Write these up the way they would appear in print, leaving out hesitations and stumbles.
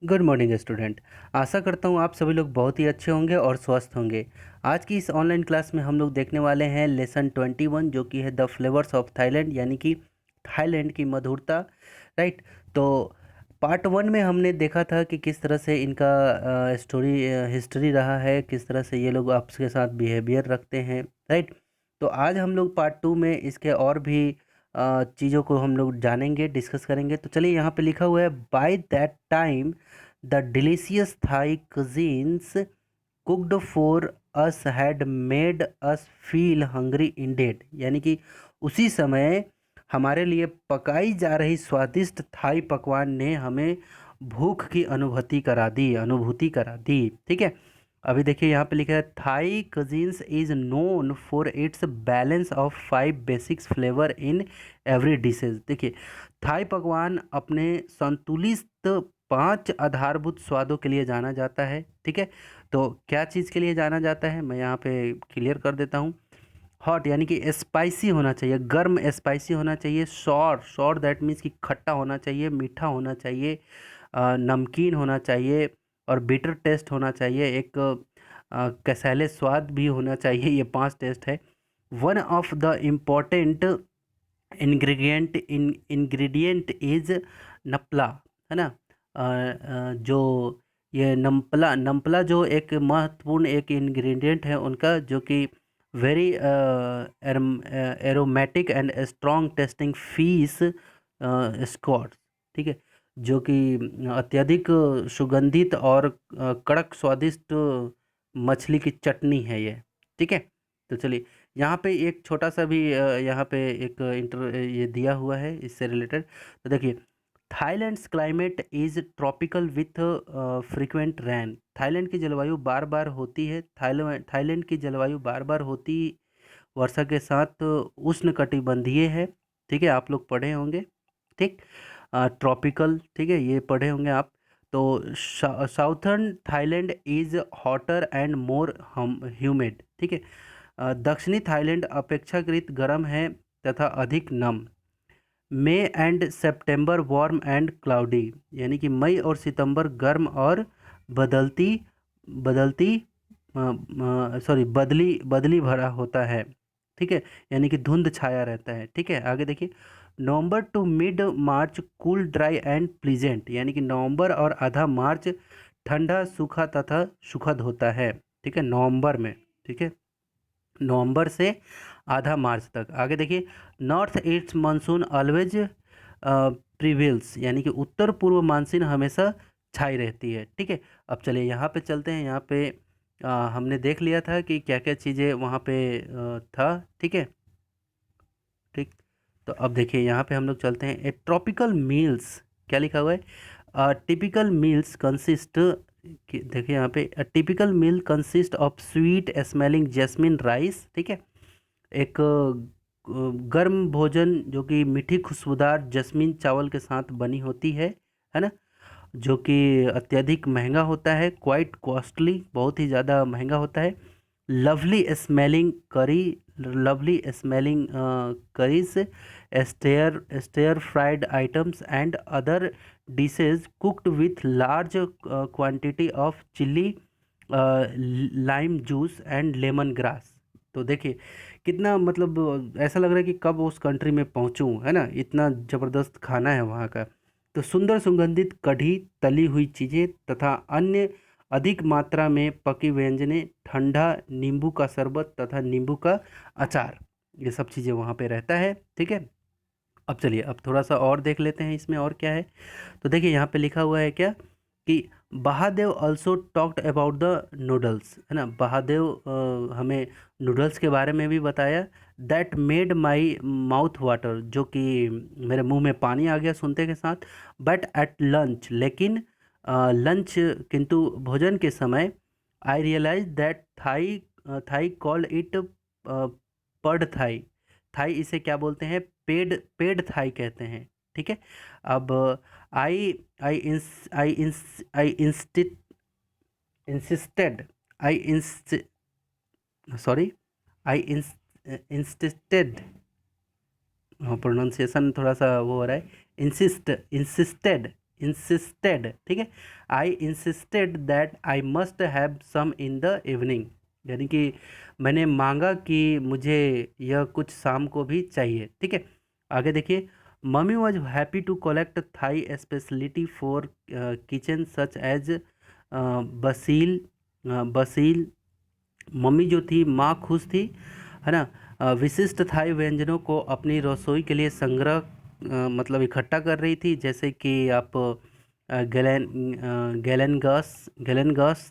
Good morning student. आशा करता हूँ आप सभी लोग बहुत ही अच्छे होंगे और स्वस्थ होंगे। आज की इस ऑनलाइन क्लास में हम लोग देखने वाले हैं लेसन 21 जो कि है द फ्लेवर्स ऑफ थाईलैंड, यानी कि थाईलैंड की मधुरता। राइट। तो पार्ट वन में हमने देखा था कि किस तरह से इनका स्टोरी हिस्ट्री रहा है, किस तरह से ये लोग आपस के साथ बिहेवियर रखते हैं। राइट। तो आज हम लोग पार्ट टू में इसके और भी चीज़ों को हम लोग जानेंगे, डिस्कस करेंगे। तो चलिए, यहाँ पे लिखा हुआ है by that time the delicious Thai cuisines cooked for us had made us feel hungry indeed, यानी कि उसी समय हमारे लिए पकाई जा रही स्वादिष्ट थाई पकवान ने हमें भूख की अनुभूति करा दी। ठीक है। अभी देखिए, यहाँ पे लिखा है Thai cuisines is known for its balance of 5 basics flavour in every dishes. देखिए, थाई पकवान अपने संतुलित 5 आधारभूत स्वादों के लिए जाना जाता है। ठीक है। तो क्या चीज़ के लिए जाना जाता है, मैं यहाँ पे क्लियर कर देता हूँ। हॉट यानी कि स्पाइसी होना चाहिए, गर्म स्पाइसी होना चाहिए। शॉर शॉर दैट मीन्स कि खट्टा होना चाहिए, मीठा होना चाहिए, नमकीन होना चाहिए, और बिटर टेस्ट होना चाहिए, एक कसैले स्वाद भी होना चाहिए। ये 5 टेस्ट है। One of the important ingredient is नपला, है ना। जो ये नमपला नमपला जो एक महत्वपूर्ण एक इंग्रेडिएंट है उनका, जो कि very aromatic and strong testing fees squad. ठीक है। जो कि अत्यधिक सुगंधित और कड़क स्वादिष्ट मछली की चटनी है ये। ठीक है। तो चलिए, यहाँ पे एक छोटा सा भी यहाँ पे एक ये दिया हुआ है इससे रिलेटेड। तो देखिए, Thailand's climate is tropical with frequent rain. Thailand की जलवायु बार बार होती है, थाईलैंड की जलवायु बार बार होती वर्षा के साथ उष्णकटिबंधीय है। ठीक है, आप लोग पढ़े होंगे। ठीक। ट्रॉपिकल, ठीक है, ये पढ़े होंगे आप। तो southern Thailand is hotter and more humid. ठीक है। दक्षिणी थाईलैंड अपेक्षाकृत गर्म है तथा अधिक नम। May and September warm and cloudy, यानी कि मई और सितंबर गर्म और बदलती बदलती सॉरी बदली बदली भरा होता है। ठीक है। यानी कि धुंध छाया रहता है। ठीक है। आगे देखिए, November to mid March cool dry and pleasant, यानी कि नवंबर और आधा मार्च ठंडा सूखा तथा सुखद होता है। ठीक है, नवंबर में। ठीक है, नवंबर से आधा मार्च तक। आगे देखिए, north east monsoon always prevails, यानी कि उत्तर पूर्व मानसून हमेशा छाई रहती है। ठीक है। अब चलिए, यहाँ पे चलते हैं। यहाँ पे हमने देख लिया था कि क्या क्या चीज़ें वहाँ पे था। ठीक है। ठीक। तो अब देखिए, यहाँ पे हम लोग चलते हैं। ए ट्रॉपिकल मील्स, क्या लिखा हुआ है, टिपिकल मील्स कंसिस्ट, देखिए यहाँ पे typical meal consist of sweet smelling jasmine rice. ठीक है। एक गर्म भोजन जो कि मीठी खुशबूदार जस्मीन चावल के साथ बनी होती है ना। जो कि अत्यधिक महंगा होता है, क्वाइट कॉस्टली, बहुत ही ज़्यादा महंगा होता है। Lovely smelling curry, lovely smelling curries, stir fried items and other dishes cooked with large quantity of chilli, lime juice and lemon grass. तो देखिए, कितना मतलब ऐसा लग रहा है कि कब उस कंट्री में पहुंचूं, है ना। इतना ज़बरदस्त खाना है वहाँ का। तो सुंदर सुगंधित कढ़ी, तली हुई चीज़ें तथा अन्य अधिक मात्रा में पकी व्यंजनें, ठंडा नींबू का शरबत तथा नींबू का अचार, ये सब चीज़ें वहाँ पे रहता है। ठीक है। अब चलिए, अब थोड़ा सा और देख लेते हैं इसमें और क्या है। तो देखिए, यहाँ पे लिखा हुआ है क्या कि Mahadev also talked about the noodles, है ना। महादेव हमें नूडल्स के बारे में भी बताया। That made my mouth water, जो कि मेरे मुंह में पानी आ गया सुनते के साथ। बट एट लंच, लेकिन लंच किंतु भोजन के समय, I realize that Thai Thai called it pad Thai. Thai इसे क्या बोलते हैं, पेड पेड थाई कहते हैं। ठीक है। अब आई आई इंस आई इंस आई इंस्टिट इंसिस्टेड आई इंस सॉरी आई इंसिस्टेड, हाँ, प्रोनाउंसिएशन थोड़ा सा वो हो रहा है। इंसिस्टेड ठीक है, I insisted that I must have some in the evening, यानी कि मैंने मांगा कि मुझे यह कुछ शाम को भी चाहिए। ठीक है, आगे देखिए, mummy was happy to collect Thai speciality for kitchen such as basil basil. Mummy जो थी, माँ खुश थी, है ना, विशिष्ट थाई व्यंजनों को अपनी रसोई के लिए संग्रह मतलब इकट्ठा कर रही थी, जैसे कि आप गैलन गैस,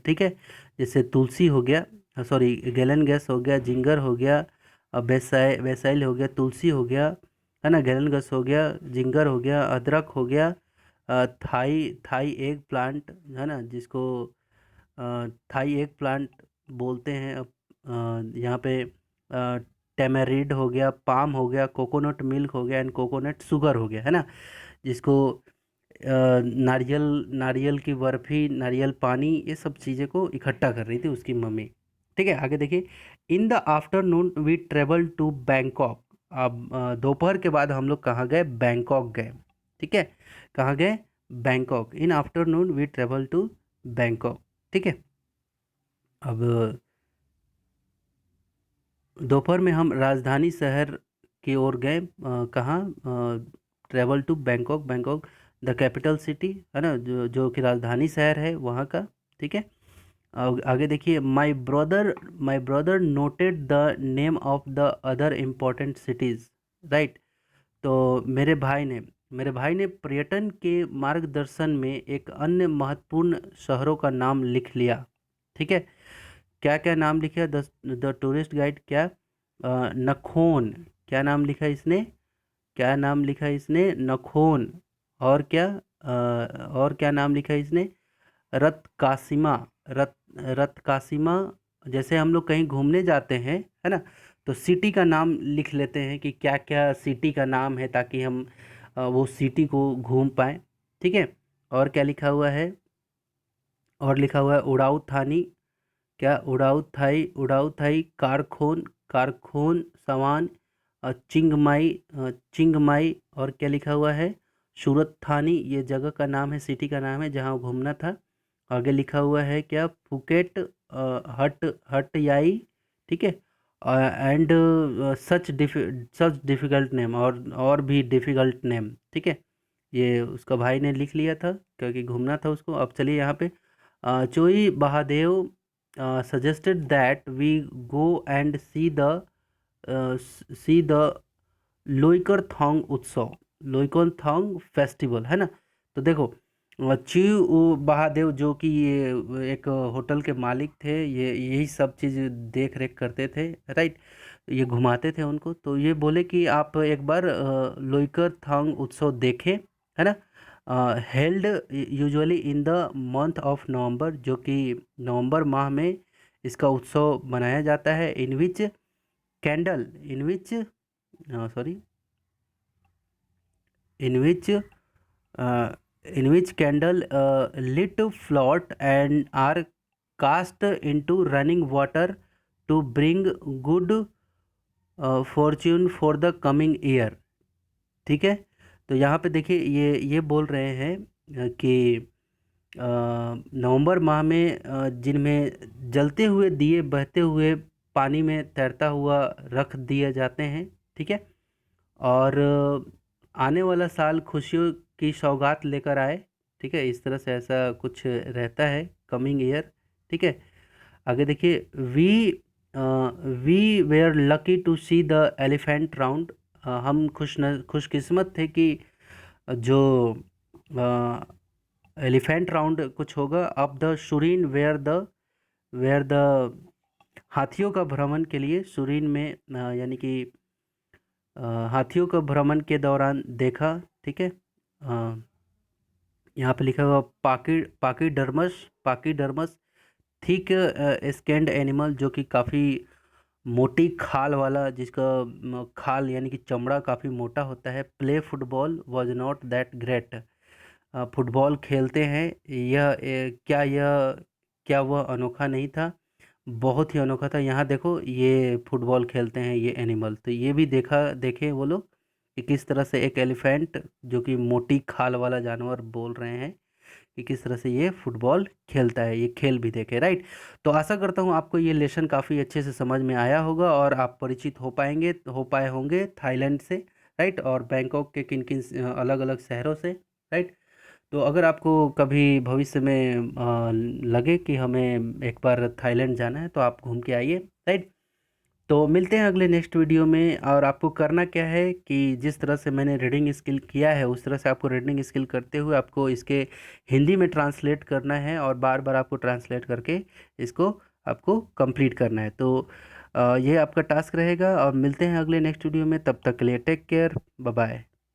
ठीक है, जैसे तुलसी हो गया, सॉरी गैलन गैस हो गया, जिंगर हो गया, वैसाइल हो गया, तुलसी हो गया, है ना, गैलन गैस हो गया, जिंगर हो गया, अदरक हो गया, थाई थाई एग प्लांट, है ना, जिसको थाई एग प्लांट बोलते हैं। अब यहाँ पे टेमेरिड हो गया, पाम हो गया, कोकोनट मिल्क हो गया एंड कोकोनट शुगर हो गया, है ना, जिसको नारियल नारियल की बर्फ़ी, नारियल पानी, ये सब चीज़ें को इकट्ठा कर रही थी उसकी मम्मी। ठीक है, आगे देखिए, in the afternoon we travel to Bangkok. अब दोपहर के बाद हम लोग कहाँ गए? बैंकॉक गए। ठीक है, कहाँ गए? Bangkok. In afternoon we travel to Bangkok. ठीक है, अब दोपहर में हम राजधानी शहर की ओर गए। कहाँ? Travel to Bangkok. Bangkok the capital city, है ना, जो कि राजधानी शहर है वहाँ का। ठीक है, आगे देखिए, my brother noted the name of the other important cities, right. तो मेरे भाई ने पर्यटन के मार्गदर्शन में एक अन्य महत्वपूर्ण शहरों का नाम लिख लिया। ठीक है, क्या क्या नाम लिखा? द टूरिस्ट गाइड क्या? नखोन। क्या नाम लिखा इसने? क्या नाम लिखा इसने? नखोन। और क्या? और क्या नाम लिखा इसने? रत कासिमा। रत रत कासिमा। जैसे हम लोग कहीं घूमने जाते हैं, है ना, तो सिटी का नाम लिख लेते हैं कि क्या क्या सिटी का नाम है, ताकि हम वो सिटी को घूम पाएँ। ठीक है, और क्या लिखा हुआ है? और लिखा हुआ है उड़ाऊ थानी। क्या? उड़ाऊ थाई कारखोन। कारखोन सवान। चिंगमाई। और क्या लिखा हुआ है? सूरत थानी, ये जगह का नाम है, सिटी का नाम है जहाँ घूमना था। आगे लिखा हुआ है क्या? फुकेट हट हट याई। ठीक है, एंड सच डिफ़िकल्ट नेम, और भी डिफ़िकल्ट नेम। ठीक है, ये उसका भाई ने लिख लिया था क्योंकि घूमना था उसको। अब चलिए यहाँ पे, चोई Mahadev suggested that we go and see the लोइकरथोंग उत्सव, लोइकरथोंग फेस्टिवल, है ना। तो देखो, च्यू महादेव जो कि ये एक होटल के मालिक थे, ये यही सब चीज़ देख रेख करते थे, राइट। ये घुमाते थे उनको, तो ये बोले कि आप एक बार लोइकरथोंग उत्सव देखें, है ना। Held usually in the month of November, जो कि नवंबर माह में इसका उत्सव मनाया जाता है। In which candle in which sorry in which in which candle lit float and are cast into running water to bring good fortune for the coming year। ठीक है, तो यहाँ पे देखिए, ये बोल रहे हैं कि नवंबर माह में जिनमें जलते हुए दिए बहते हुए पानी में तैरता हुआ रख दिए जाते हैं। ठीक है, और आने वाला साल खुशियों की सौगात लेकर आए। ठीक है, इस तरह से ऐसा कुछ रहता है, कमिंग ईयर। ठीक है, आगे देखिए, we we were lucky to see the elephant round. हम खुशकिस्मत थे कि जो एलिफेंट राउंड कुछ होगा। अब द सुरीन वेयर द हाथियों का भ्रमण के लिए, सुरीन में यानी कि हाथियों का भ्रमण के दौरान देखा। ठीक है, यहाँ पे लिखा हुआ पाकीडर्मस थिक स्कैंड एनिमल, जो कि काफ़ी मोटी खाल वाला, जिसका खाल यानी कि चमड़ा काफ़ी मोटा होता है। Play football was not that great. Football खेलते हैं, क्या वह अनोखा नहीं था? बहुत ही अनोखा था। यहाँ देखो, ये फुटबॉल खेलते हैं ये एनिमल, तो ये भी देखे वो लोग। कि किस तरह से एक एलिफेंट, जो कि मोटी खाल वाला जानवर, बोल रहे हैं कि किस तरह से ये फुटबॉल खेलता है, ये खेल भी देखे, राइट। तो आशा करता हूँ आपको ये लेसन काफ़ी अच्छे से समझ में आया होगा और आप परिचित हो पाए होंगे थाईलैंड से, राइट, और बैंकॉक के किन किन अलग अलग शहरों से, राइट। तो अगर आपको कभी भविष्य में लगे कि हमें एक बार थाईलैंड जाना है तो आप घूम के आइए, राइट। तो मिलते हैं अगले नेक्स्ट वीडियो में। और आपको करना क्या है कि जिस तरह से मैंने रीडिंग स्किल किया है उस तरह से आपको रीडिंग स्किल करते हुए आपको इसके हिंदी में ट्रांसलेट करना है और बार बार आपको ट्रांसलेट करके इसको आपको कंप्लीट करना है। तो ये आपका टास्क रहेगा और मिलते हैं अगले नेक्स्ट वीडियो में। तब तक के लिए टेक केयर, बाय बाय।